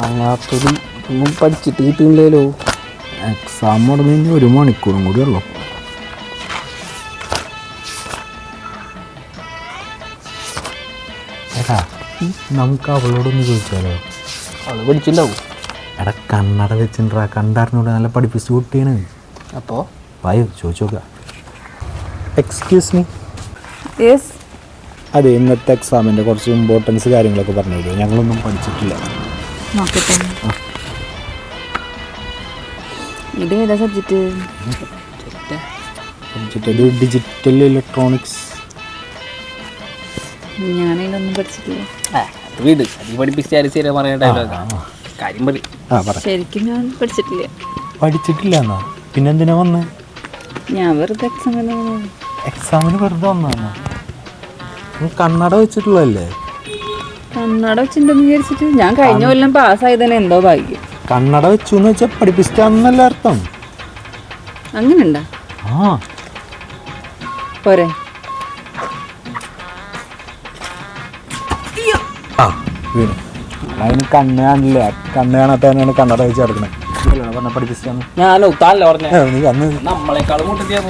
അങ്ങാത്തൊരു ഒന്നും പഠിച്ചിട്ട് കിട്ടുന്നില്ലല്ലോ. എക്സാം തുടങ്ങി 1 മണിക്കൂറും കൂടി ഉള്ളു. എടാ നമുക്ക് അവളോടൊന്ന് ചോദിച്ചാലോ? അവള് പഠിച്ചിട്ടുണ്ടാവും. എടാ കണ്ണട വെച്ചിട്ടാ, കണ്ടറിഞ്ഞൂടെ നല്ല പഠിപ്പിച്ച് കുട്ടിയാണ്. അപ്പോൾ വായോ ചോദിച്ചു നോക്കുക. Excuse me. യെസ്. അതെ, ഇന്നത്തെ എക്സാമിൻ്റെ കുറച്ച് ഇമ്പോർട്ടൻസ് കാര്യങ്ങളൊക്കെ പറഞ്ഞില്ലേ? ഞങ്ങളൊന്നും പഠിച്ചിട്ടില്ല. നോക്കട്ടെ. ഇത് ഏതാ സബ്ജക്റ്റ്? Subject digital electronics. ഞാനതിലൊന്നും പഠിച്ചിട്ടില്ല. വീട് അത് പഠിപ്പിച്ചാൽ പറയണ്ടല്ലോ. കാര്യം ശരിക്കും ഞാൻ പഠിച്ചിട്ടില്ല. പഠിച്ചിട്ടില്ല എന്നാ പിന്നെന്തിനാ വന്നേ? ഞാൻ വെറുതെ എക്സാമിന് വെറുതെ വന്നാ? കണ്ണട വെച്ചിട്ടുള്ളതല്ലേ? കണ്ണട വെച്ചിട്ടുണ്ടെന്ന് വിചാരിച്ചിട്ട് ഞാൻ കഴിഞ്ഞ കൊല്ലം പാസ്സായതന്നെ എന്തോ ഭാഗ്യം. കണ്ണട വെച്ചു എന്ന് വെച്ചാൽ പഠിപ്പിച്ചാന്നല്ല അർത്ഥം. അങ്ങനെയുണ്ടോ? പോരെ. വീണു. അതിന് കണ്ണ് കാണില്ല, കണ്ണ് കാണാത്തവനാണ് കണ്ണട വെച്ച് കിടക്കണേ. പറഞ്ഞ പഠിപ്പിച്ചാന്ന് ഞാനോ താല്ല പറഞ്ഞ നീ അന്ന് നമ്മളെക്കാളും കൂട്ടത്തിയാ